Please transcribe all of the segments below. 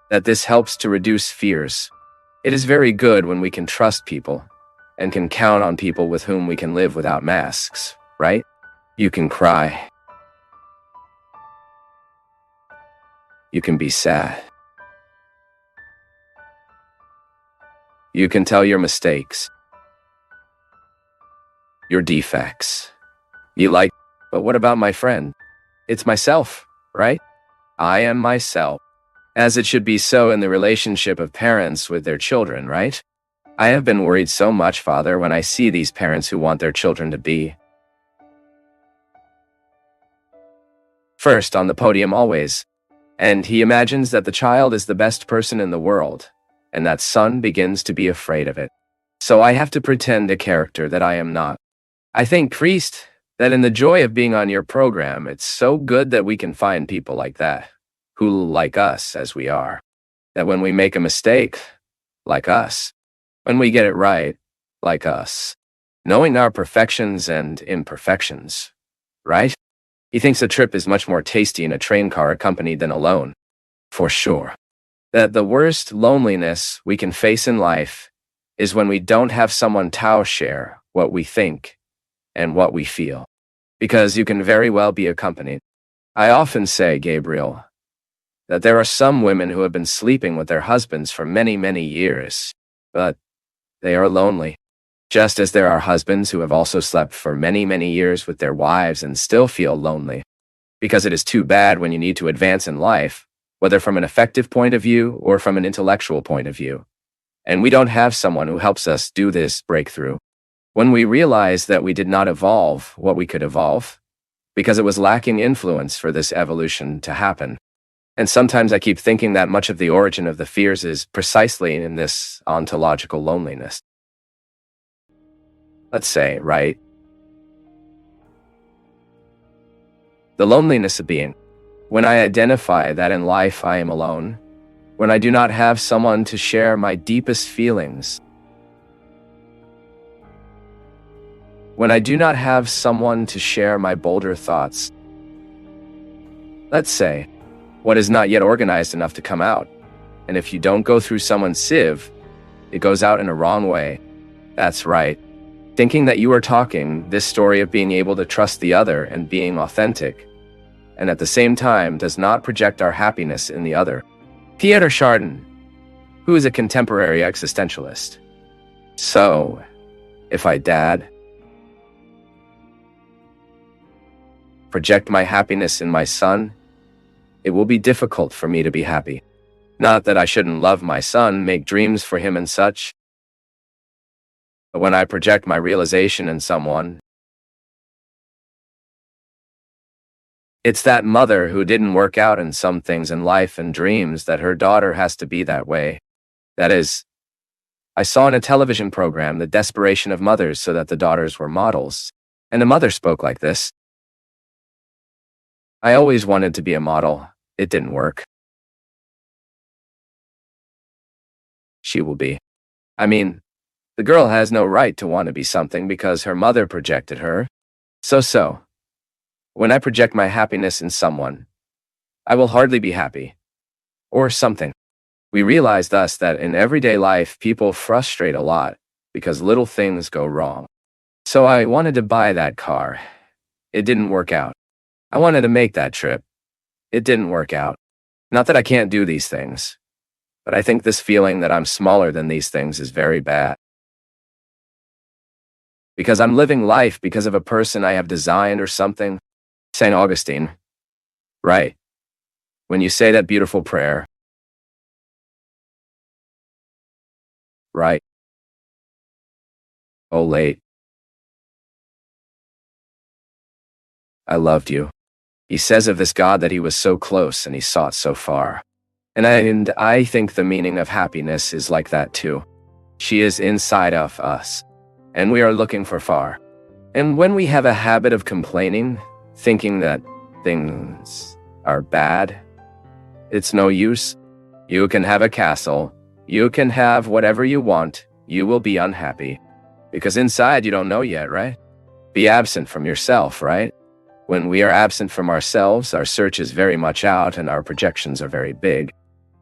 that this helps to reduce fears. It is very good when we can trust people and can count on people with whom we can live without masks, right? You can cry. You can be sad. You can tell your mistakes, your defects. But what about my friend? It's myself, right? I am myself. As it should be so in the relationship of parents with their children, right? I have been worried so much, Father, when I see these parents who want their children to be first on the podium always. And he imagines that the child is the best person in the world, and that son begins to be afraid of it. So I have to pretend a character that I am not. I think, priest, that in the joy of being on your program, it's so good that we can find people like that, who like us as we are. That when we make a mistake, like us. When we get it right, like us. Knowing our perfections and imperfections, right? He thinks a trip is much more tasty in a train car accompanied than alone. For sure. That the worst loneliness we can face in life is when we don't have someone to share what we think and what we feel. Because you can very well be accompanied. I often say, Gabriel, that there are some women who have been sleeping with their husbands for many, many years, but they are lonely. Just as there are husbands who have also slept for many, many years with their wives and still feel lonely. Because it is too bad when you need to advance in life, whether from an effective point of view or from an intellectual point of view. And we don't have someone who helps us do this breakthrough. When we realize that we did not evolve what we could evolve, because it was lacking influence for this evolution to happen. And sometimes I keep thinking that much of the origin of the fears is precisely in this ontological loneliness. Let's say, right? The loneliness of being. When I identify that in life I am alone, when I do not have someone to share my deepest feelings, when I do not have someone to share my bolder thoughts. Let's say, what is not yet organized enough to come out, and if you don't go through someone's sieve, it goes out in a wrong way. That's right. Thinking that you are talking this story of being able to trust the other and being authentic, and at the same time does not project our happiness in the other. Pierre Chardin, who is a contemporary existentialist. So, if I project my happiness in my son, it will be difficult for me to be happy. Not that I shouldn't love my son, make dreams for him and such, but when I project my realization in someone, it's that mother who didn't work out in some things in life and dreams that her daughter has to be that way. That is, I saw in a television program the desperation of mothers so that the daughters were models, and a mother spoke like this. I always wanted to be a model. It didn't work. She will be. I mean, the girl has no right to want to be something because her mother projected her. So, when I project my happiness in someone, I will hardly be happy. Or something. We realize thus that in everyday life people frustrate a lot because little things go wrong. So I wanted to buy that car. It didn't work out. I wanted to make that trip. It didn't work out. Not that I can't do these things, but I think this feeling that I'm smaller than these things is very bad. Because I'm living life because of a person I have designed or something. St. Augustine. Right. When you say that beautiful prayer. Right. Oh, late. I loved you. He says of this God that he was so close and he sought so far. And I think the meaning of happiness is like that too. She is inside of us, and we are looking for far. And when we have a habit of complaining, thinking that things are bad, it's no use. You can have a castle, you can have whatever you want, you will be unhappy. Because inside you don't know yet, right? Be absent from yourself, right? When we are absent from ourselves, our search is very much out and our projections are very big.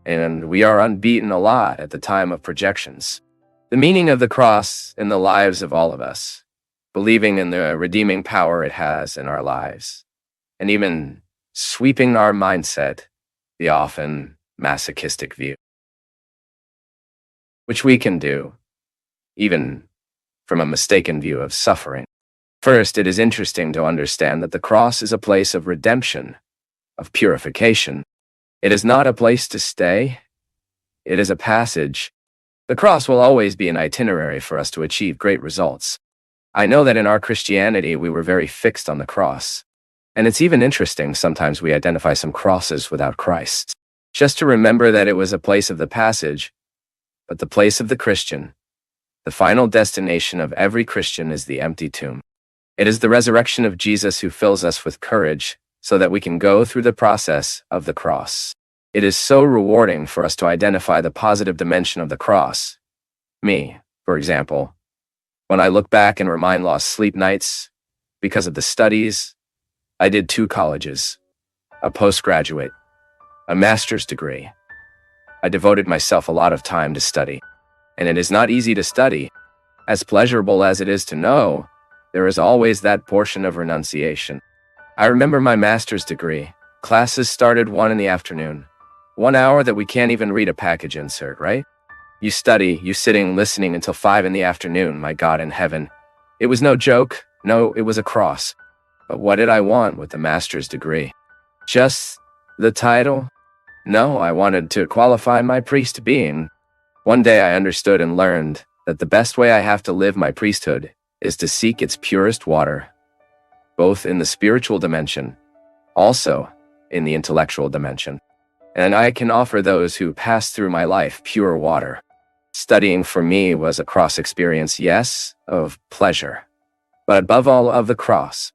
and we are unbeaten a lot at the time of projections. The meaning of the cross in the lives of all of us, believing in the redeeming power it has in our lives, and even sweeping our mindset, the often masochistic view, which we can do, even from a mistaken view of suffering. First, it is interesting to understand that the cross is a place of redemption, of purification. It is not a place to stay. It is a passage. The cross will always be an itinerary for us to achieve great results. I know that in our Christianity, we were very fixed on the cross. And it's even interesting sometimes we identify some crosses without Christ. Just to remember that it was a place of the passage, but the place of the Christian. The final destination of every Christian is the empty tomb. It is the resurrection of Jesus who fills us with courage so that we can go through the process of the cross. It is so rewarding for us to identify the positive dimension of the cross. Me, for example, when I look back and remind lost sleep nights because of the studies, I did 2 colleges, a postgraduate, a master's degree. I devoted myself a lot of time to study, and it is not easy to study. As pleasurable as it is to know, there is always that portion of renunciation. I remember my master's degree. Classes started 1 in the afternoon. 1 hour that we can't even read a package insert, right? You study, you sitting, listening until 5 in the afternoon, my God in heaven. It was no joke. No, it was a cross. But what did I want with the master's degree? Just the title? No, I wanted to qualify my priest being. One day I understood and learned that the best way I have to live my priesthood is to seek its purest water, both in the spiritual dimension, also in the intellectual dimension. And I can offer those who pass through my life pure water. Studying for me was a cross experience, yes, of pleasure, but above all of the cross,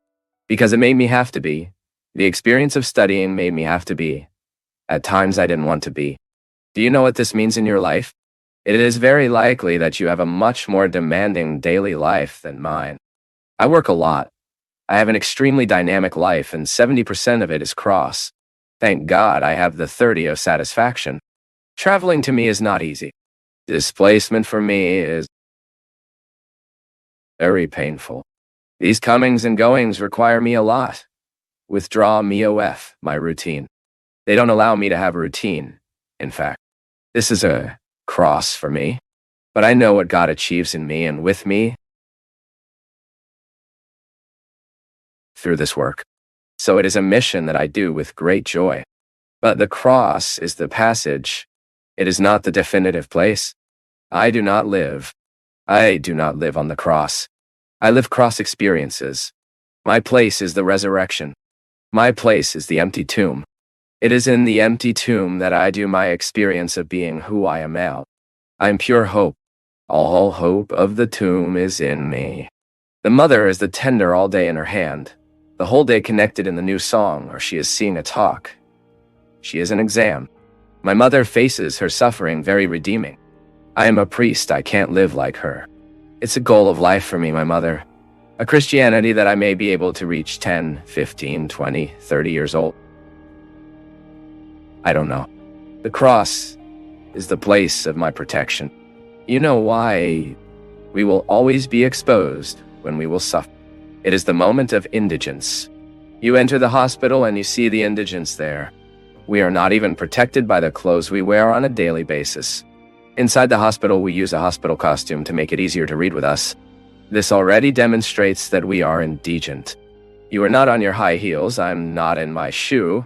because it made me have to be. The experience of studying made me have to be. At times I didn't want to be. Do you know what this means in your life? It is very likely that you have a much more demanding daily life than mine. I work a lot. I have an extremely dynamic life, and 70% of it is cross. Thank God I have the 30 of satisfaction. Traveling to me is not easy. Displacement for me is very painful. These comings and goings require me a lot. Withdraw me off my routine. They don't allow me to have a routine. In fact, this is a cross for me, but I know what God achieves in me and with me through this work. So it is a mission that I do with great joy. But the cross is the passage. It is not the definitive place. I do not live on the cross. I live cross experiences. My place is the resurrection. My place is the empty tomb. It is in the empty tomb that I do my experience of being who I am now. I am pure hope. All hope of the tomb is in me. The mother is the tender all day in her hand, the whole day connected in the new song, or she is seeing a talk. She is an exam. My mother faces her suffering very redeeming. I am a priest, I can't live like her. It's a goal of life for me, my mother. A Christianity that I may be able to reach 10, 15, 20, 30 years old. I don't know. The cross is the place of my protection. You know why we will always be exposed when we will suffer. It is the moment of indigence. You enter the hospital and you see the indigents there. We are not even protected by the clothes we wear on a daily basis. Inside the hospital, we use a hospital costume to make it easier to read with us. This already demonstrates that we are indigent. You are not on your high heels. I'm not in my shoe.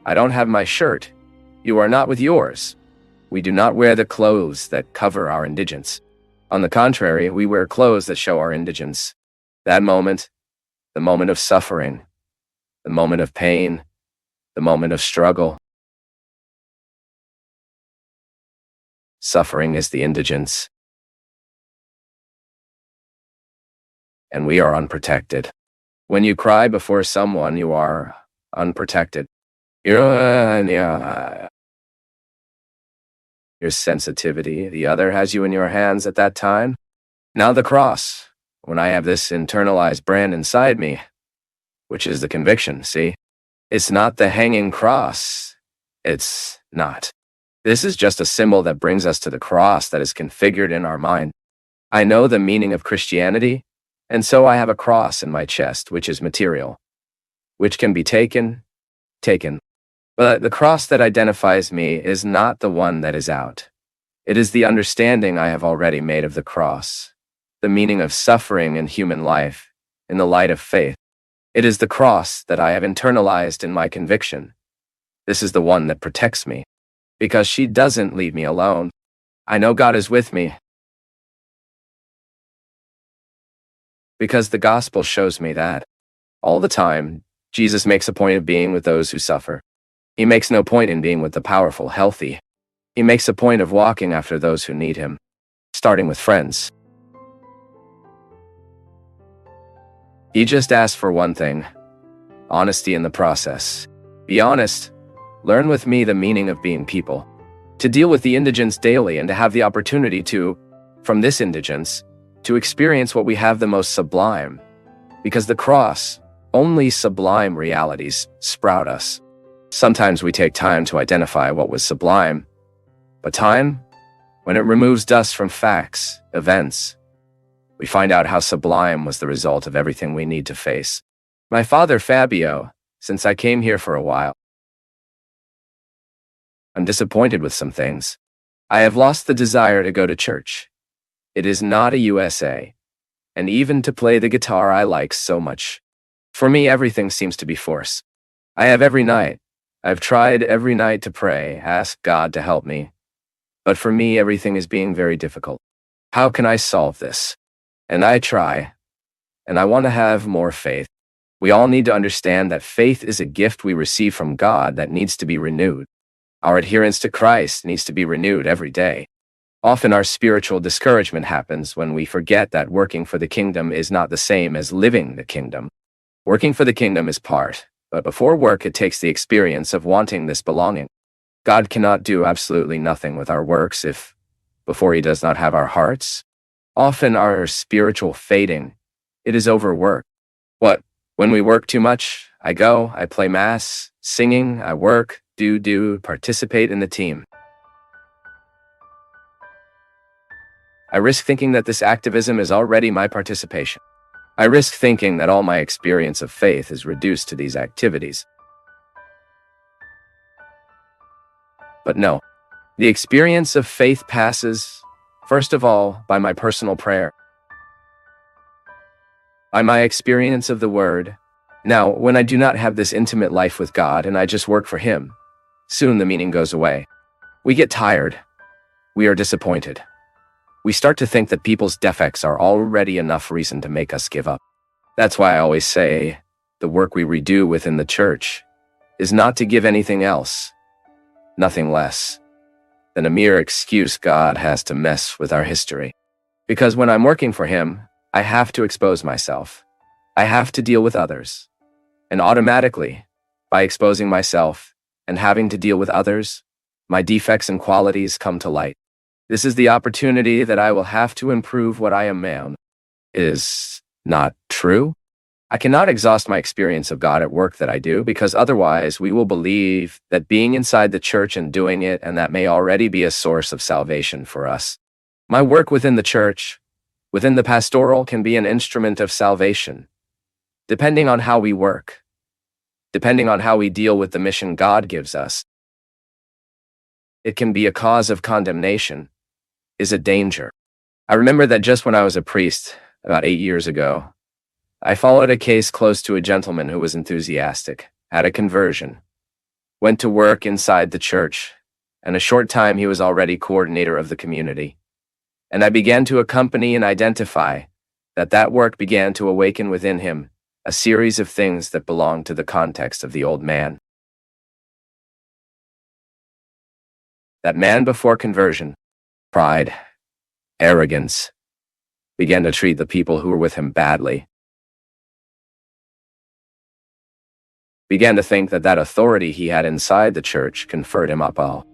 I don't have my shirt. You are not with yours. We do not wear the clothes that cover our indigence. On the contrary, we wear clothes that show our indigence. That moment, the moment of suffering, the moment of pain, the moment of struggle. Suffering is the indigence. And we are unprotected. When you cry before someone, you are unprotected. Your sensitivity, the other has you in your hands at that time. Now the cross, when I have this internalized brand inside me, which is the conviction, see? It's not the hanging cross. It's not. This is just a symbol that brings us to the cross that is configured in our mind. I know the meaning of Christianity, and so I have a cross in my chest, which is material, which can be taken. But the cross that identifies me is not the one that is out. It is the understanding I have already made of the cross, the meaning of suffering in human life, in the light of faith. It is the cross that I have internalized in my conviction. This is the one that protects me, because she doesn't leave me alone. I know God is with me, because the gospel shows me that. All the time, Jesus makes a point of being with those who suffer. He makes no point in being with the powerful, healthy. He makes a point of walking after those who need him, starting with friends. He just asked for one thing: honesty in the process. Be honest. Learn with me the meaning of being people. To deal with the indigence daily and to have the opportunity to, from this indigence, to experience what we have the most sublime. Because the cross, only sublime realities sprout us. Sometimes we take time to identify what was sublime, but time, when it removes dust from facts, events, we find out how sublime was the result of everything we need to face. My father, Fabio, since I came here for a while, I'm disappointed with some things. I have lost the desire to go to church. It is not a USA, and even to play the guitar I like so much. For me, everything seems to be forced. I've tried every night to pray, ask God to help me. But for me, everything is being very difficult. How can I solve this? And I try, and I want to have more faith. We all need to understand that faith is a gift we receive from God that needs to be renewed. Our adherence to Christ needs to be renewed every day. Often our spiritual discouragement happens when we forget that working for the kingdom is not the same as living the kingdom. Working for the kingdom is part, but before work it takes the experience of wanting this belonging. God cannot do absolutely nothing with our works before he does not have our hearts. Often our spiritual fading, it is overwork. What? When we work too much, I play mass, singing, I work, participate in the team. I risk thinking that this activism is already my participation. I risk thinking that all my experience of faith is reduced to these activities. But no, the experience of faith passes, first of all, by my personal prayer, by my experience of the Word. Now, when I do not have this intimate life with God and I just work for him, soon the meaning goes away. We get tired. We are disappointed. We start to think that people's defects are already enough reason to make us give up. That's why I always say the work we redo within the church is not to give anything else, nothing less than a mere excuse God has to mess with our history. Because when I'm working for him, I have to expose myself. I have to deal with others. And automatically, by exposing myself and having to deal with others, my defects and qualities come to light. This is the opportunity that I will have to improve what I am man. Is not true. I cannot exhaust my experience of God at work that I do, because otherwise we will believe that being inside the church and doing it, and that may already be a source of salvation for us. My work within the church, within the pastoral, can be an instrument of salvation, depending on how we work, depending on how we deal with the mission God gives us. It can be a cause of condemnation, is a danger. I remember that just when I was a priest, about 8 years ago, I followed a case close to a gentleman who was enthusiastic, had a conversion, went to work inside the church, and a short time he was already coordinator of the community. And I began to accompany and identify that work began to awaken within him a series of things that belonged to the context of the old man. That man before conversion, pride, arrogance, began to treat the people who were with him badly. Began to think that authority he had inside the church conferred him up all.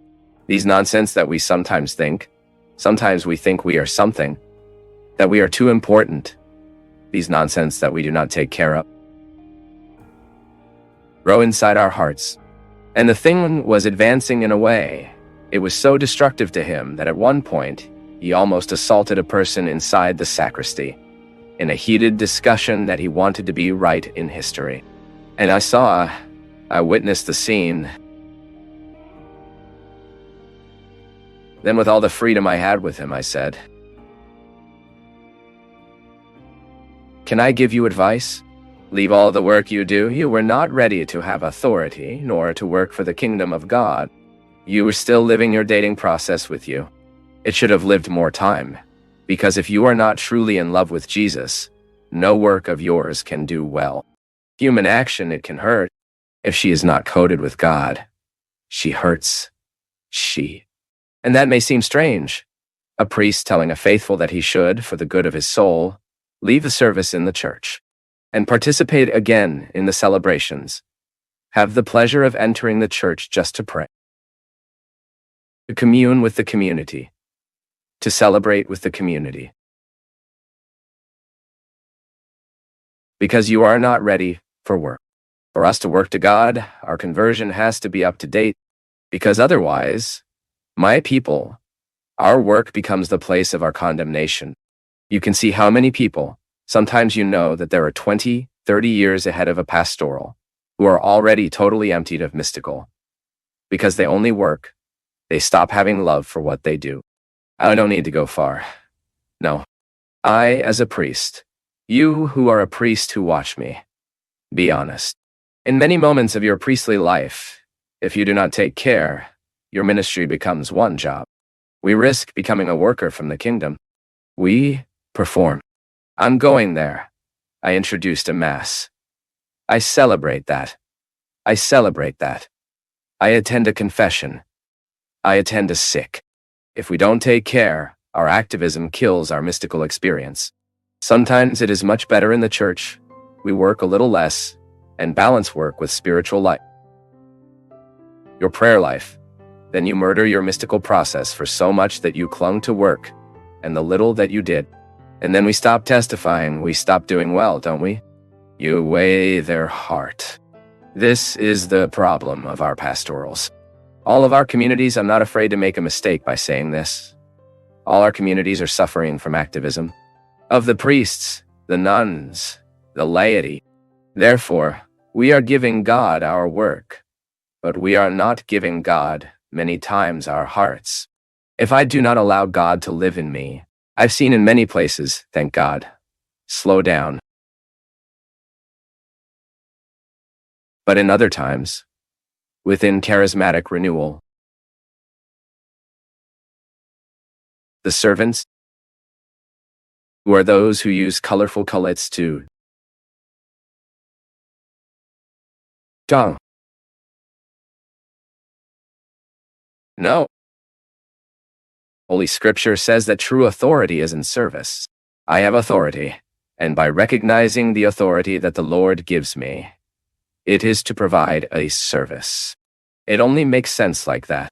These nonsense that we sometimes think. Sometimes we think we are something, that we are too important. These nonsense that we do not take care of grow inside our hearts. And the thing was advancing in a way It was so destructive to him that at one point, he almost assaulted a person inside the sacristy in a heated discussion that he wanted to be right in history. And I witnessed the scene. Then with all the freedom I had with him, I said, "Can I give you advice? Leave all the work you do. You were not ready to have authority, nor to work for the kingdom of God. You were still living your dating process with you. It should have lived more time, because if you are not truly in love with Jesus, no work of yours can do well. Human action, it can hurt. If she is not coded with God, she hurts. And that may seem strange. A priest telling a faithful that he should, for the good of his soul, leave the service in the church and participate again in the celebrations. Have the pleasure of entering the church just to pray, to commune with the community, to celebrate with the community. Because you are not ready for work. For us to work to God, our conversion has to be up to date, because otherwise, my people, our work becomes the place of our condemnation. You can see how many people, sometimes you know that there are 20, 30 years ahead of a pastoral, who are already totally emptied of mystical. Because they only work, they stop having love for what they do. I don't need to go far. No. I, as a priest, you who are a priest who watch me, be honest. In many moments of your priestly life, if you do not take care, your ministry becomes one job. We risk becoming a worker from the kingdom. We perform. I'm going there. I introduced a mass. I celebrate that. I attend a confession. I attend a sick. If we don't take care, our activism kills our mystical experience. Sometimes it is much better in the church. We work a little less and balance work with spiritual life. Your prayer life. Then you murder your mystical process for so much that you clung to work and the little that you did. And then we stop testifying, we stop doing well, don't we? You weigh their heart. This is the problem of our pastorals. All of our communities, I'm not afraid to make a mistake by saying this. All our communities are suffering from activism. Of the priests, the nuns, the laity. Therefore, we are giving God our work, but we are not giving God many times our hearts. If I do not allow God to live in me, I've seen in many places, thank God, slow down. But in other times, within charismatic renewal, the servants, who are those who use colorful cullets to tongue. No. Holy Scripture says that true authority is in service. I have authority, and by recognizing the authority that the Lord gives me, it is to provide a service. It only makes sense like that.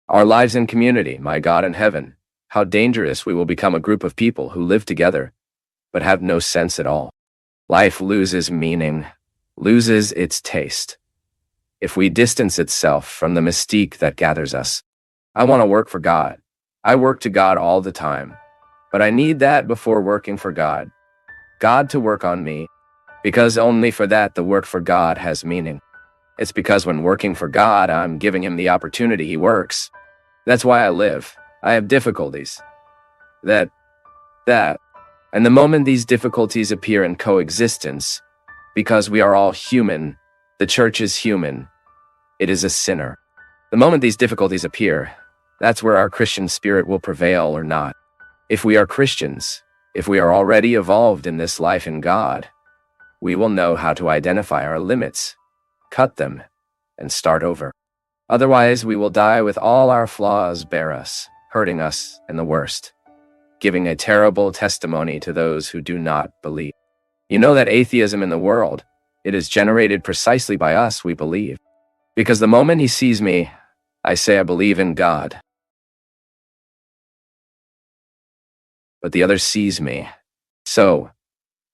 Our lives in community, my God in heaven, how dangerous we will become a group of people who live together, but have no sense at all. Life loses meaning, loses its taste, if we distance itself from the mystique that gathers us. I want to work for God. I work to God all the time, but I need that before working for God. God to work on me, because only for that the work for God has meaning. It's because when working for God, I'm giving him the opportunity he works. That's why I live. I have difficulties. That. And the moment these difficulties appear in coexistence, because we are all human, the church is human, it is a sinner. The moment these difficulties appear, that's where our Christian spirit will prevail or not. If we are Christians, if we are already evolved in this life in God, we will know how to identify our limits, cut them, and start over. Otherwise, we will die with all our flaws bear us, hurting us, and the worst, giving a terrible testimony to those who do not believe. You know that atheism in the world, it is generated precisely by us, we believe. Because the moment he sees me, I say I believe in God. But the other sees me. So,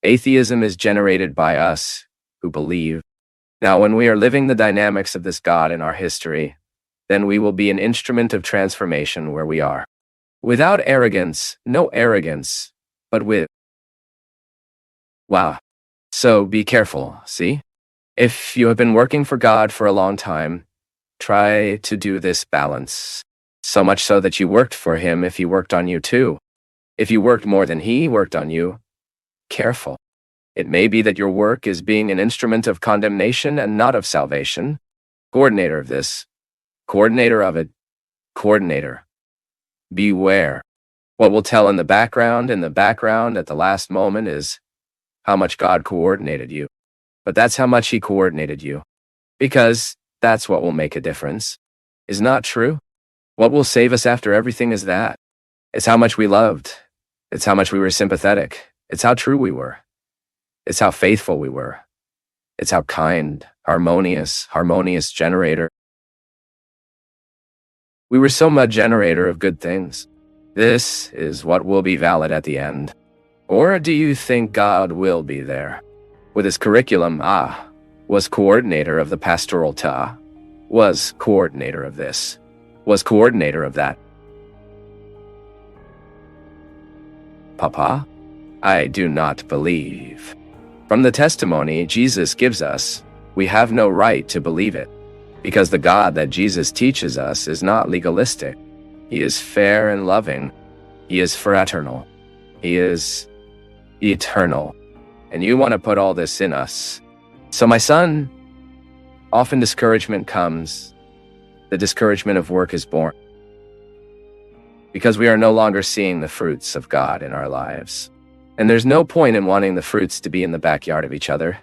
atheism is generated by us who believe. Now, when we are living the dynamics of this God in our history, then we will be an instrument of transformation where we are. Without arrogance, no arrogance, but with. Wow. So be careful, see? If you have been working for God for a long time, try to do this balance. So much so that you worked for Him if He worked on you too. If you worked more than He worked on you, careful. It may be that your work is being an instrument of condemnation and not of salvation. Coordinator of this. Coordinator of it. Coordinator. Beware. What we'll tell in the background at the last moment is how much God coordinated you. But that's how much He coordinated you. Because that's what will make a difference. Is not true? What will save us after everything is that. It's how much we loved. It's how much we were sympathetic. It's how true we were. It's how faithful we were. It's how kind, harmonious generator. We were so much generator of good things. This is what will be valid at the end. Or do you think God will be there? With His curriculum, was coordinator of the pastoral was coordinator of this, was coordinator of that. Papa, I do not believe. From the testimony Jesus gives us, we have no right to believe it, because the God that Jesus teaches us is not legalistic. He is fair and loving. He is fraternal. He is eternal. And you want to put all this in us. So my son, often discouragement comes. The discouragement of work is born. Because we are no longer seeing the fruits of God in our lives. And there's no point in wanting the fruits to be in the backyard of each other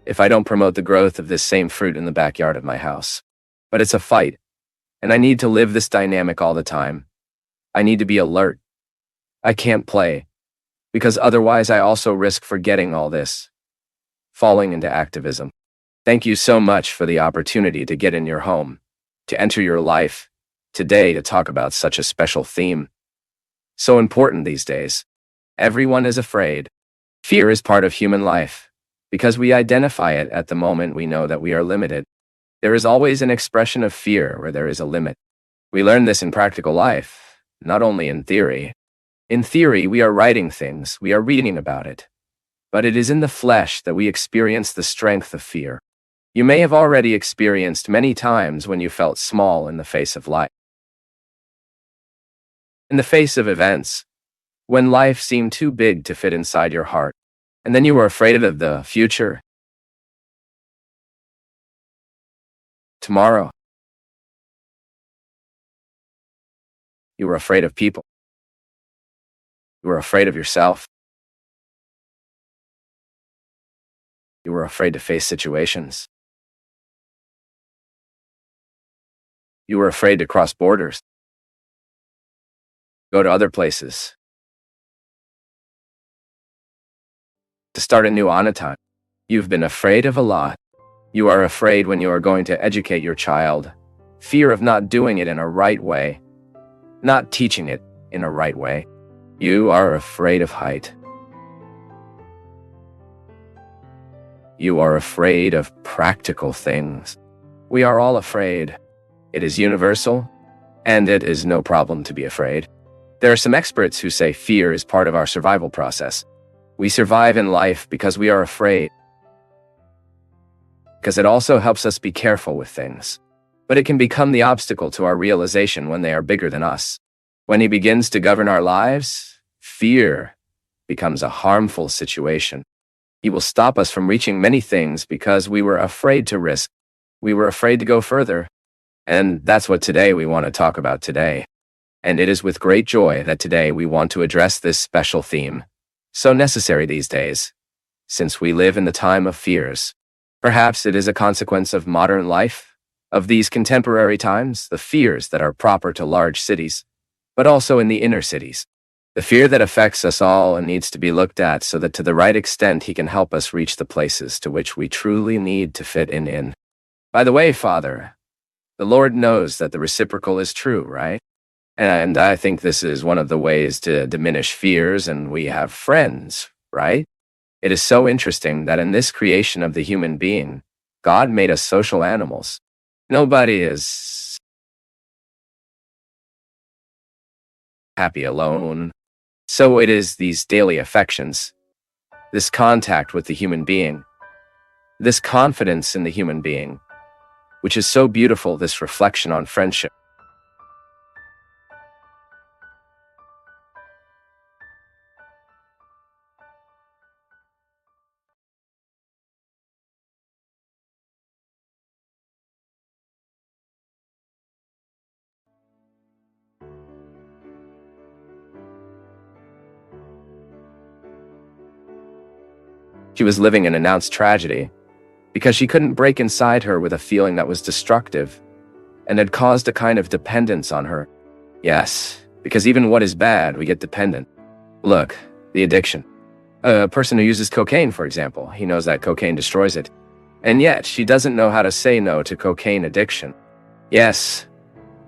if I don't promote the growth of this same fruit in the backyard of my house. But it's a fight. And I need to live this dynamic all the time. I need to be alert. I can't play. Because otherwise I also risk forgetting all this. Falling into activism. Thank you so much for the opportunity to get in your home, to enter your life, today to talk about such a special theme. So important these days. Everyone is afraid. Fear is part of human life. Because we identify it at the moment we know that we are limited. There is always an expression of fear where there is a limit. We learn this in practical life, not only in theory. In theory, we are writing things, we are reading about it. But it is in the flesh that we experience the strength of fear. You may have already experienced many times when you felt small in the face of life. In the face of events, when life seemed too big to fit inside your heart, and then you were afraid of the future. Tomorrow. You were afraid of people. You were afraid of yourself. You were afraid to face situations. You were afraid to cross borders. Go to other places. To start a new Anaton. You've been afraid of a lot. You are afraid when you are going to educate your child. Fear of not doing it in a right way. Not teaching it in a right way. You are afraid of height. You are afraid of practical things. We are all afraid. It is universal, and it is no problem to be afraid. There are some experts who say fear is part of our survival process. We survive in life because we are afraid. Because it also helps us be careful with things. But it can become the obstacle to our realization when they are bigger than us. When he begins to govern our lives, fear becomes a harmful situation. He will stop us from reaching many things because we were afraid to risk. We were afraid to go further. And that's what today we want to talk about today. And it is with great joy that today we want to address this special theme, so necessary these days, since we live in the time of fears. Perhaps it is a consequence of modern life, of these contemporary times, the fears that are proper to large cities, but also in the inner cities. The fear that affects us all and needs to be looked at so that to the right extent he can help us reach the places to which we truly need to fit in. By the way, Father, the Lord knows that the reciprocal is true, right? And I think this is one of the ways to diminish fears, and we have friends, right? It is so interesting that in this creation of the human being, God made us social animals. Nobody is happy alone. So it is these daily affections, this contact with the human being, this confidence in the human being, which is so beautiful, this reflection on friendship. She was living an announced tragedy because she couldn't break inside her with a feeling that was destructive and had caused a kind of dependence on her. Yes, because even what is bad, we get dependent. Look, the addiction. A person who uses cocaine, for example, he knows that cocaine destroys it. And yet, she doesn't know how to say no to cocaine addiction. Yes,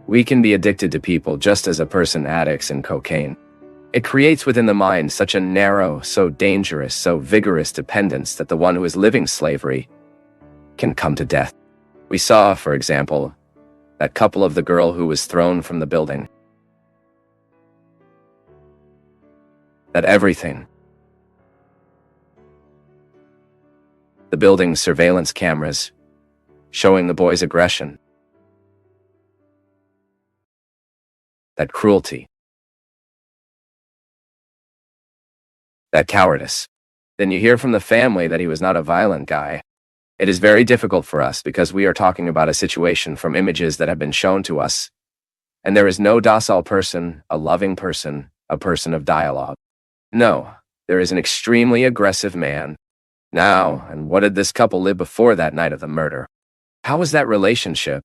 we can be addicted to people just as a person addicts in cocaine. It creates within the mind such a narrow, so dangerous, so vigorous dependence that the one who is living slavery can come to death. We saw, for example, that couple of the girl who was thrown from the building. That everything, the building's surveillance cameras showing the boy's aggression, that cruelty, that cowardice. Then you hear from the family that he was not a violent guy. It is very difficult for us because we are talking about a situation from images that have been shown to us. And there is no docile person, a loving person, a person of dialogue. No, there is an extremely aggressive man. Now, and what did this couple live before that night of the murder? How was that relationship?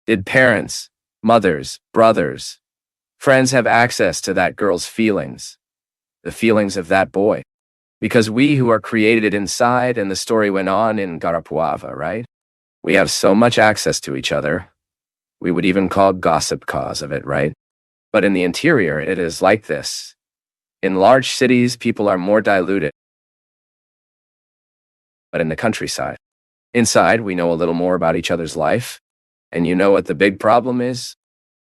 Did parents, mothers, brothers, friends have access to that girl's feelings? The feelings of that boy? Because we who are created inside, and the story went on in Garapuava, right? We have so much access to each other. We would even call gossip cause of it, right? But in the interior, it is like this. In large cities, people are more diluted. But in the countryside, inside, we know a little more about each other's life. And you know what the big problem is?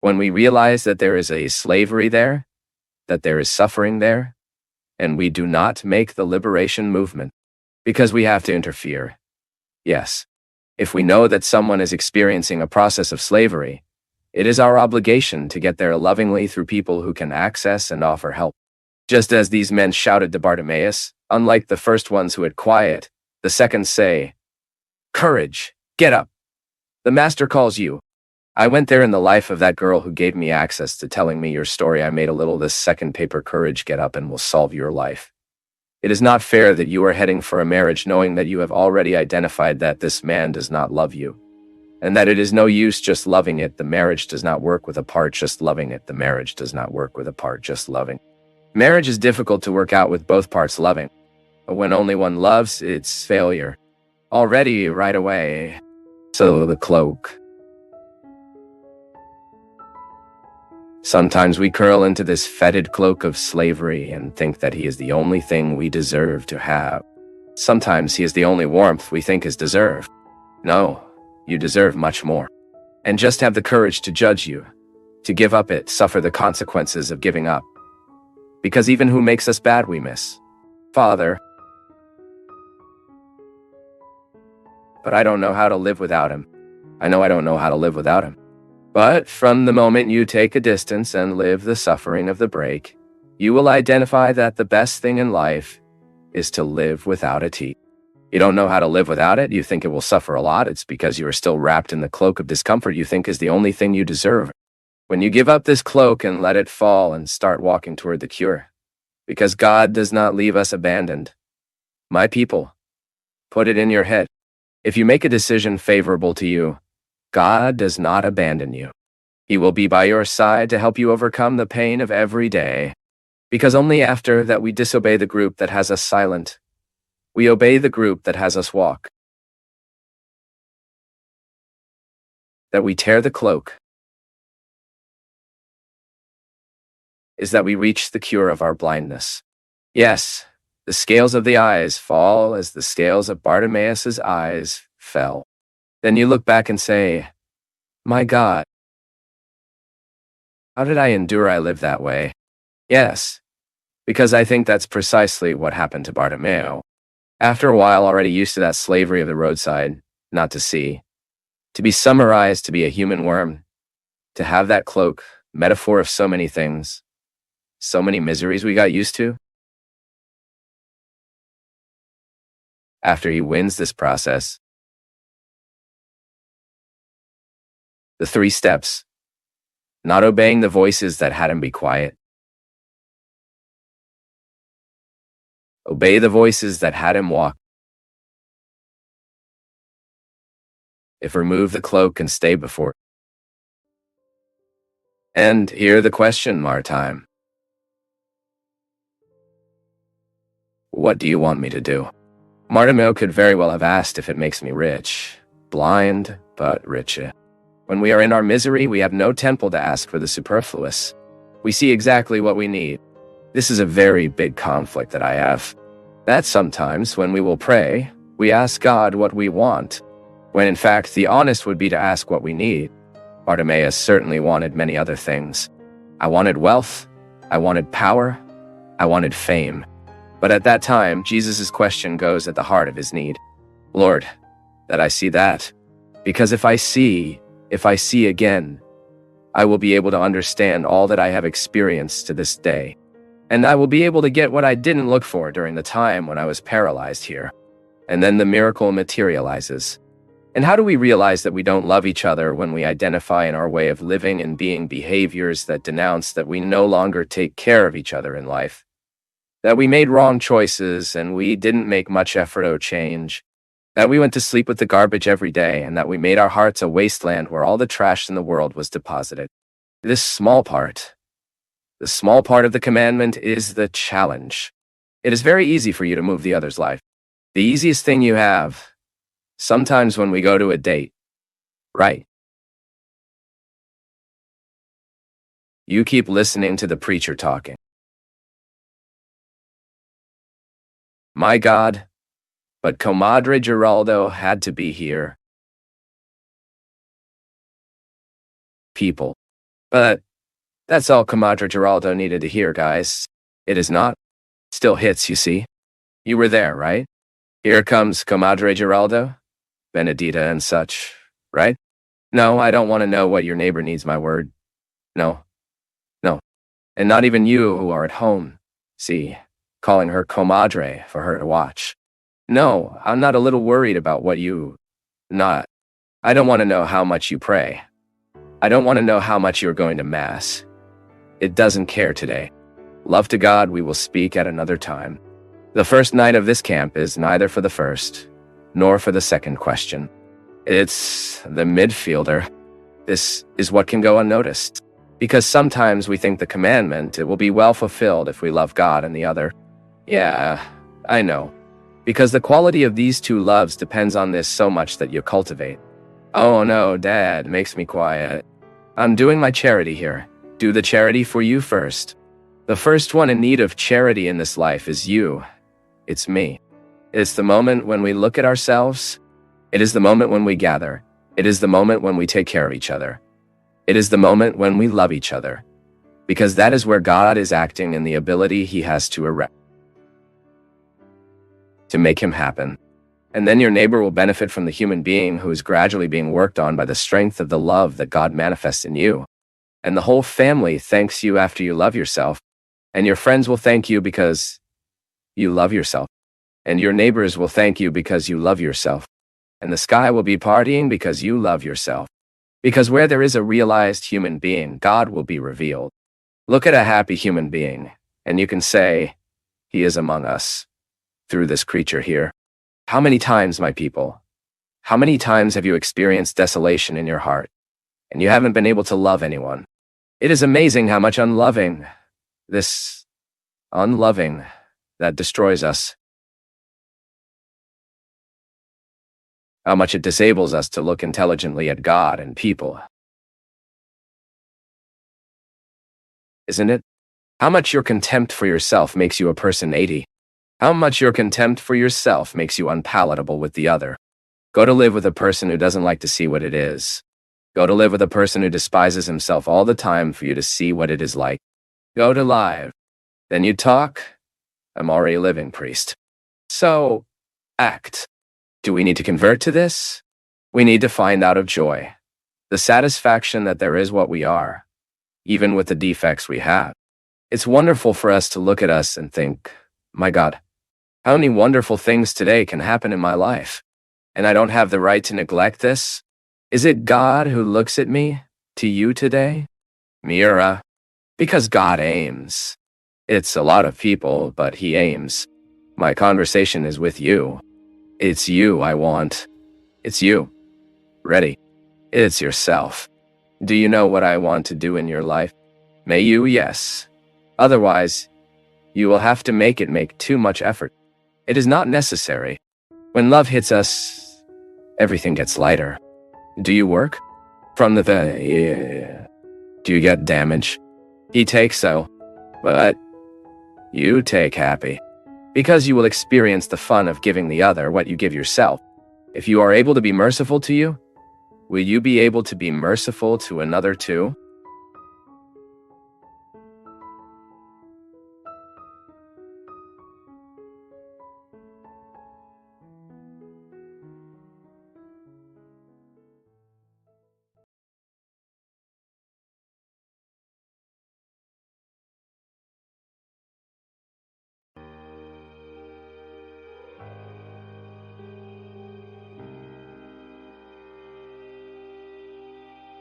When we realize that there is a slavery there, that there is suffering there, and we do not make the liberation movement because we have to interfere. Yes, if we know that someone is experiencing a process of slavery, it is our obligation to get there lovingly through people who can access and offer help. Just as these men shouted to Bartimaeus, unlike the first ones who had quiet, the seconds say, "Courage, get up. The master calls you." I went there in the life of that girl who gave me access to telling me your story. I made a little this second paper, "Courage, get up and will solve your life." It is not fair that you are heading for a marriage knowing that you have already identified that this man does not love you, and that it is no use just loving it. The marriage does not work with a part just loving it. The marriage does not work with a part just loving. Marriage is difficult to work out with both parts loving. But when only one loves, it's failure. Already, right away. So the cloak. Sometimes we curl into this fetid cloak of slavery and think that he is the only thing we deserve to have. Sometimes he is the only warmth we think is deserved. No, you deserve much more. And just have the courage to judge you, to give up it, suffer the consequences of giving up. Because even who makes us bad we miss. Father. But I don't know how to live without him. I know I don't know how to live without him. But from the moment you take a distance and live the suffering of the break, you will identify that the best thing in life is to live without a T. You don't know how to live without it. You think it will suffer a lot. It's because you are still wrapped in the cloak of discomfort you think is the only thing you deserve. When you give up this cloak and let it fall and start walking toward the cure, because God does not leave us abandoned. My people, put it in your head. If you make a decision favorable to you, God does not abandon you. He will be by your side to help you overcome the pain of every day. Because only after that we disobey the group that has us silent, we obey the group that has us walk. That we tear the cloak is that we reach the cure of our blindness. Yes, the scales of the eyes fall as the scales of Bartimaeus' eyes fell. Then you look back and say, "My God, how did I endure I live that way?" Yes, because I think that's precisely what happened to Bartimeo. After a while, already used to that slavery of the roadside, not to see, to be summarized to be a human worm, to have that cloak, metaphor of so many things, so many miseries we got used to. After he wins this process, the 3 steps, not obeying the voices that had him be quiet, obey the voices that had him walk. If remove the cloak and stay before. And here the question, Martime. What do you want me to do? Bartimeo could very well have asked if it makes me rich. Blind, but rich. When we are in our misery, we have no temple to ask for the superfluous. We see exactly what we need. This is a very big conflict that I have. That sometimes, when we will pray, we ask God what we want, when in fact the honest would be to ask what we need. Bartimaeus certainly wanted many other things. I wanted wealth, I wanted power, I wanted fame. But at that time, Jesus' question goes at the heart of his need. Lord, that I see that. Because if I see again, I will be able to understand all that I have experienced to this day. And I will be able to get what I didn't look for during the time when I was paralyzed here. And then the miracle materializes. And how do we realize that we don't love each other when we identify in our way of living and being behaviors that denounce that we no longer take care of each other in life? That we made wrong choices and we didn't make much effort to change? That we went to sleep with the garbage every day and that we made our hearts a wasteland where all the trash in the world was deposited? The small part of the commandment is the challenge. It is very easy for you to move the other's life. The easiest thing you have, sometimes when we go to a date, right? You keep listening to the preacher talking. My God, but Comadre Geraldo had to be here. People. But that's all Comadre Geraldo needed to hear, guys. It is not. Still hits, you see. You were there, right? Here comes Comadre Geraldo, Benedita and such, right? No, I don't want to know what your neighbor needs, my word. No. And not even you who are at home. See, calling her Comadre for her to watch. No, I'm not a little worried about what you... Not. I don't want to know how much you pray. I don't want to know how much you're going to Mass. It doesn't care today. Love to God, we will speak at another time. The first night of this camp is neither for the first, nor for the second question. It's the midfielder. This is what can go unnoticed. Because sometimes we think the commandment, it will be well fulfilled if we love God and the other. Yeah, I know. Because the quality of these two loves depends on this so much that you cultivate. Oh no, Dad, makes me quiet. I'm doing my charity here. Do the charity for you first. The first one in need of charity in this life is you. It's me. It's the moment when we look at ourselves. It is the moment when we gather. It is the moment when we take care of each other. It is the moment when we love each other. Because that is where God is acting in the ability he has to erect. To make him happen. And then your neighbor will benefit from the human being who is gradually being worked on by the strength of the love that God manifests in you. And the whole family thanks you after you love yourself. And your friends will thank you because you love yourself. And your neighbors will thank you because you love yourself. And the sky will be partying because you love yourself. Because where there is a realized human being, God will be revealed. Look at a happy human being, and you can say, he is among us, through this creature here. How many times, my people, how many times have you experienced desolation in your heart, and you haven't been able to love anyone? It is amazing how much this unloving, that destroys us. How much it disables us to look intelligently at God and people. Isn't it? How much your contempt for yourself makes you a person 80. How much your contempt for yourself makes you unpalatable with the other. Go to live with a person who doesn't like to see what it is. Go to live with a person who despises himself all the time for you to see what it is like. Go to live. Then you talk. I'm already living, priest. So, act. Do we need to convert to this? We need to find out of joy, the satisfaction that there is what we are, even with the defects we have. It's wonderful for us to look at us and think, my God, how many wonderful things today can happen in my life? And I don't have the right to neglect this? Is it God who looks at me, to you today? Mira, because God aims. It's a lot of people, but he aims. My conversation is with you. It's you I want. It's you. Ready. It's yourself. Do you know what I want to do in your life? May you, yes. Otherwise, you will have to make too much effort. It is not necessary. When love hits us, everything gets lighter. Do you work? From the yeah. Do you get damage? He takes so. But you take happy. Because you will experience the fun of giving the other what you give yourself. If you are able to be merciful to you, will you be able to be merciful to another too?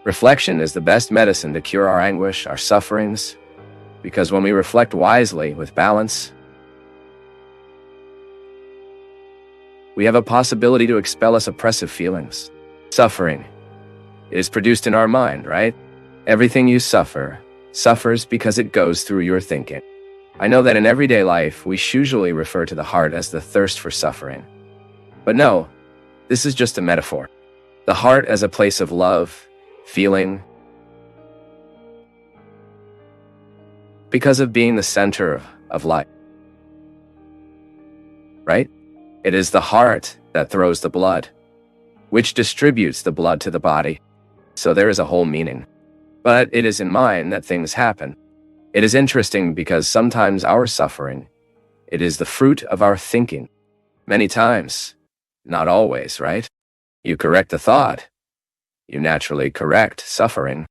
Reflection is the best medicine to cure our anguish, our sufferings, because when we reflect wisely with balance, we have a possibility to expel us oppressive feelings. Suffering is produced in our mind, right? Everything you suffer suffers because it goes through your thinking. I know that in everyday life, we usually refer to the heart as the thirst for suffering. But no, this is just a metaphor. The heart as a place of love, feeling, because of being the center of life, right? It is the heart that throws the blood, which distributes the blood to the body. So there is a whole meaning. But it is in mind that things happen. It is interesting because sometimes our suffering, it is the fruit of our thinking. Many times, not always, right? You correct the thought, you naturally correct suffering.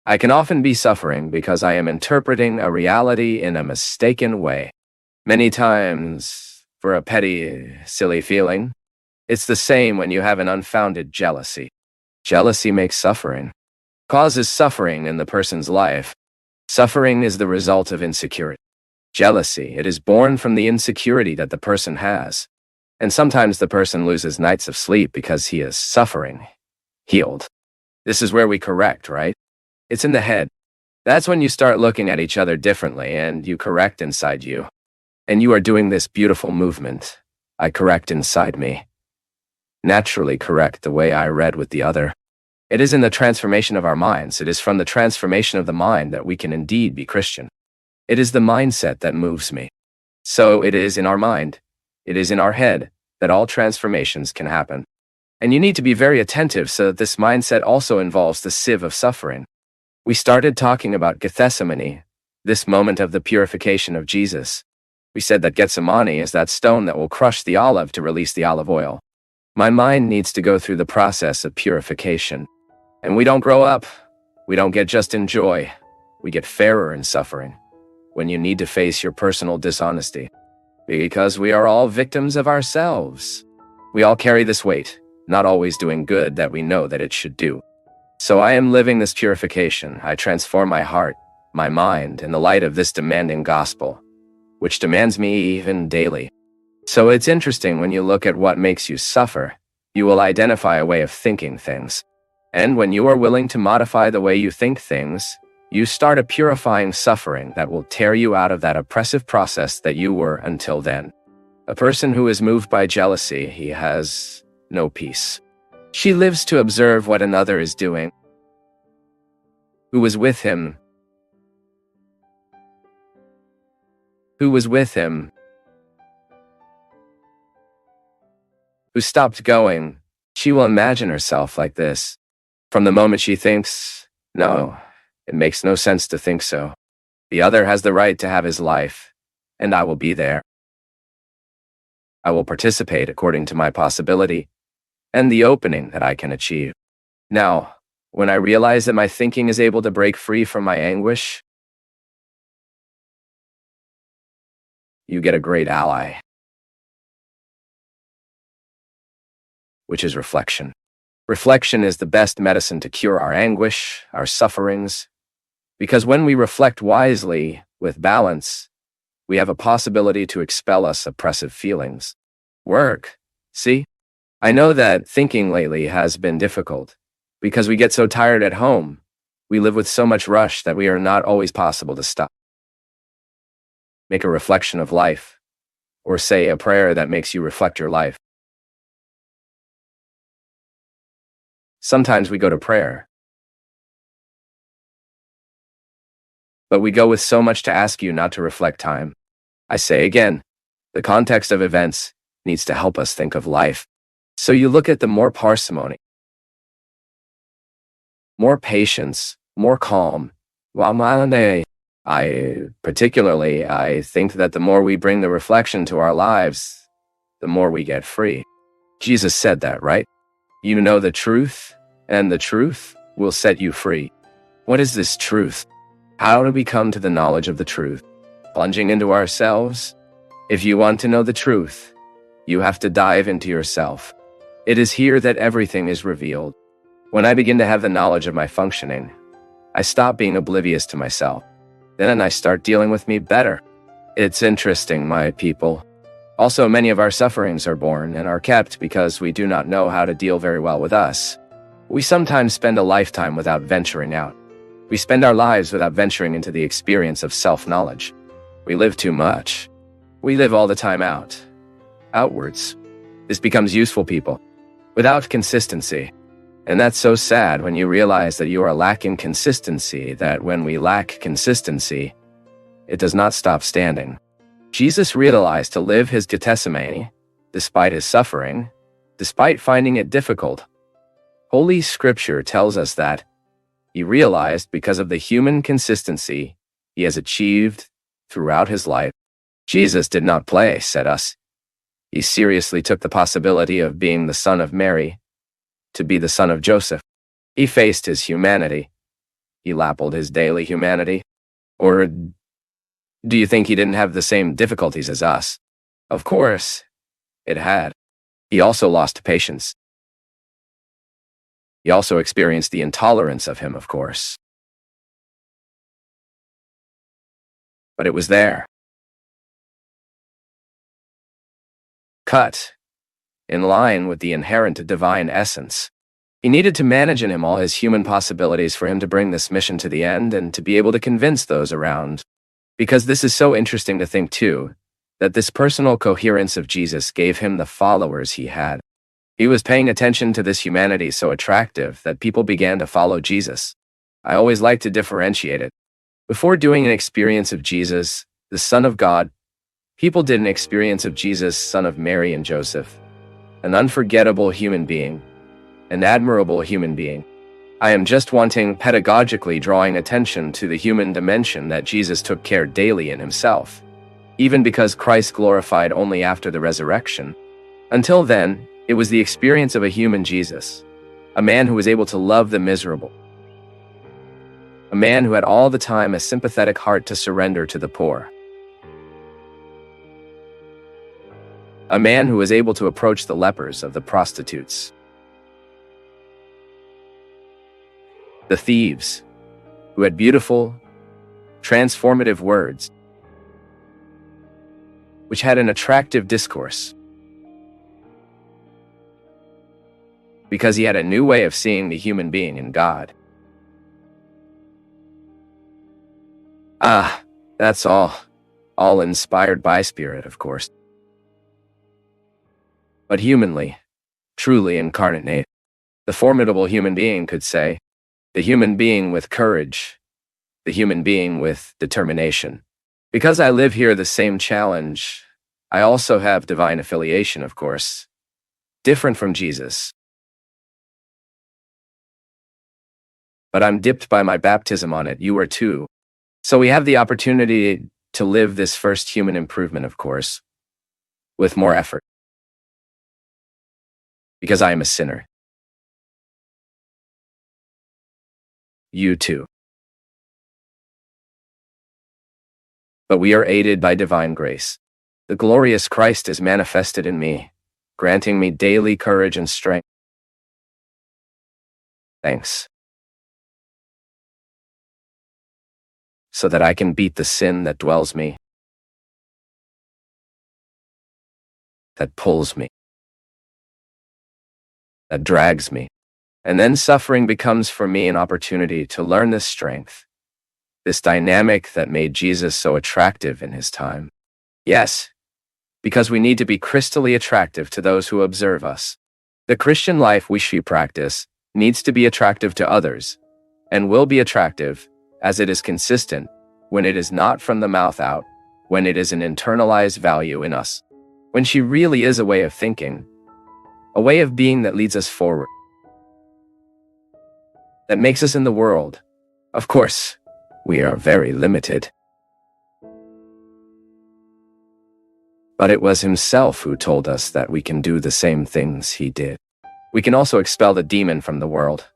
I can often be suffering because I am interpreting a reality in a mistaken way. Many times, for a petty, silly feeling, it's the same when you have an unfounded jealousy. Jealousy makes suffering, causes suffering in the person's life. Suffering is the result of insecurity. Jealousy, it is born from the insecurity that the person has. And sometimes the person loses nights of sleep because he is suffering, healed. This is where we correct, right? It's in the head. That's when you start looking at each other differently and you correct inside you. And you are doing this beautiful movement. I correct inside me. Naturally correct the way I read with the other. It is in the transformation of our minds. It is from the transformation of the mind that we can indeed be Christian. It is the mindset that moves me. So it is in our mind. It is in our head that all transformations can happen. And you need to be very attentive so that this mindset also involves the sieve of suffering. We started talking about Gethsemane, this moment of the purification of Jesus. We said that Gethsemane is that stone that will crush the olive to release the olive oil. My mind needs to go through the process of purification. And we don't grow up. We don't get just in joy. We get fairer in suffering when you need to face your personal dishonesty. Because we are all victims of ourselves. We all carry this weight, not always doing good that we know that it should do. So I am living this purification. I transform my heart, my mind, in the light of this demanding gospel, which demands me even daily. So it's interesting when you look at what makes you suffer, you will identify a way of thinking things. And when you are willing to modify the way you think things, you start a purifying suffering that will tear you out of that oppressive process that you were until then. A person who is moved by jealousy, he has no peace. She lives to observe what another is doing. Who was with him? Who was with him? Who stopped going? She will imagine herself like this. From the moment she thinks, no, it makes no sense to think so. The other has the right to have his life, and I will be there. I will participate according to my possibility and the opening that I can achieve. Now, when I realize that my thinking is able to break free from my anguish, you get a great ally, which is reflection. Reflection is the best medicine to cure our anguish, our sufferings, because when we reflect wisely, with balance, we have a possibility to expel us oppressive feelings. Work. See? I know that thinking lately has been difficult, because we get so tired at home. We live with so much rush that we are not always possible to stop. Make a reflection of life, or say a prayer that makes you reflect your life. Sometimes we go to prayer, but we go with so much to ask you not to reflect time. I say again, the context of events needs to help us think of life. So you look at the more parsimony, more patience, more calm. I think that the more we bring the reflection to our lives, the more we get free. Jesus said that, right? You know the truth, and the truth will set you free. What is this truth? How do we come to the knowledge of the truth? Plunging into ourselves? If you want to know the truth, you have to dive into yourself. It is here that everything is revealed. When I begin to have the knowledge of my functioning, I stop being oblivious to myself. Then I start dealing with me better. It's interesting, my people. Also, many of our sufferings are born and are kept because we do not know how to deal very well with us. We sometimes spend a lifetime without venturing out. We spend our lives without venturing into the experience of self-knowledge. We live too much. We live all the time outwards. This becomes useful people, without consistency. And that's so sad when you realize that you are lacking consistency, that when we lack consistency, it does not stop standing. Jesus realized to live his Gethsemane, despite his suffering, despite finding it difficult. Holy Scripture tells us that he realized because of the human consistency he has achieved throughout his life. Jesus did not play, said us. He seriously took the possibility of being the son of Mary to be the son of Joseph. He faced his humanity. He lappled his daily humanity. Or do you think he didn't have the same difficulties as us? Of course, it had. He also lost patience. He also experienced the intolerance of him, of course. But it was there. Cut, in line with the inherent divine essence. He needed to manage in him all his human possibilities for him to bring this mission to the end and to be able to convince those around. Because this is so interesting to think too, that this personal coherence of Jesus gave him the followers he had. He was paying attention to this humanity so attractive that people began to follow Jesus. I always like to differentiate it. Before doing an experience of Jesus, the Son of God, people did an experience of Jesus, son of Mary and Joseph, an unforgettable human being, an admirable human being. I am just wanting pedagogically drawing attention to the human dimension that Jesus took care daily in himself, even because Christ glorified only after the resurrection. Until then, it was the experience of a human Jesus, a man who was able to love the miserable, a man who had all the time a sympathetic heart to surrender to the poor, a man who was able to approach the lepers of the prostitutes, the thieves, who had beautiful, transformative words, which had an attractive discourse, because he had a new way of seeing the human being in God. That's all inspired by Spirit, of course. But humanly, truly incarnate, the formidable human being could say, the human being with courage, the human being with determination. Because I live here the same challenge, I also have divine affiliation, of course, different from Jesus. But I'm dipped by my baptism on it, you are too. So we have the opportunity to live this first human improvement, of course, with more effort. Because I am a sinner. You too. But we are aided by divine grace. The glorious Christ is manifested in me, granting me daily courage and strength. Thanks. So that I can beat the sin that dwells me, that pulls me, that drags me. And then suffering becomes for me an opportunity to learn this strength, this dynamic that made Jesus so attractive in his time. Yes, because we need to be crystally attractive to those who observe us. The Christian life we practice needs to be attractive to others, and will be attractive as it is consistent when it is not from the mouth out, when it is an internalized value in us, when she really is a way of thinking, a way of being that leads us forward, that makes us in the world. Of course, we are very limited. But it was himself who told us that we can do the same things he did. We can also expel the demon from the world.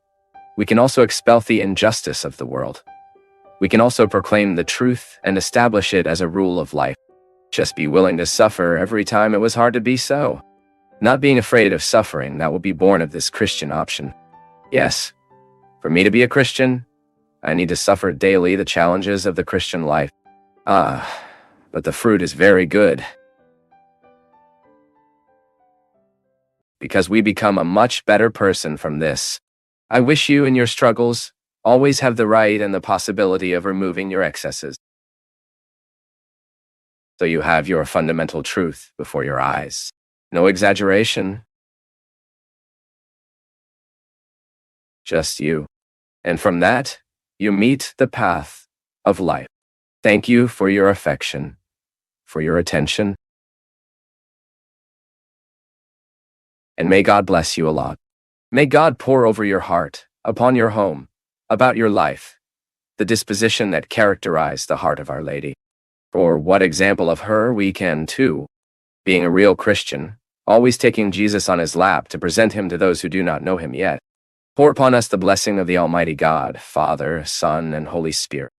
We can also expel the injustice of the world. We can also proclaim the truth and establish it as a rule of life. Just be willing to suffer every time it was hard to be so. Not being afraid of suffering that will be born of this Christian option. Yes, for me to be a Christian, I need to suffer daily the challenges of the Christian life. But the fruit is very good. Because we become a much better person from this. I wish you in your struggles always have the right and the possibility of removing your excesses. So you have your fundamental truth before your eyes. No exaggeration. Just you. And from that, you meet the path of life. Thank you for your affection, for your attention. And may God bless you a lot. May God pour over your heart, upon your home, about your life, the disposition that characterized the heart of Our Lady. For what example of her we can too, being a real Christian, always taking Jesus on his lap to present him to those who do not know him yet. Pour upon us the blessing of the Almighty God, Father, Son, and Holy Spirit.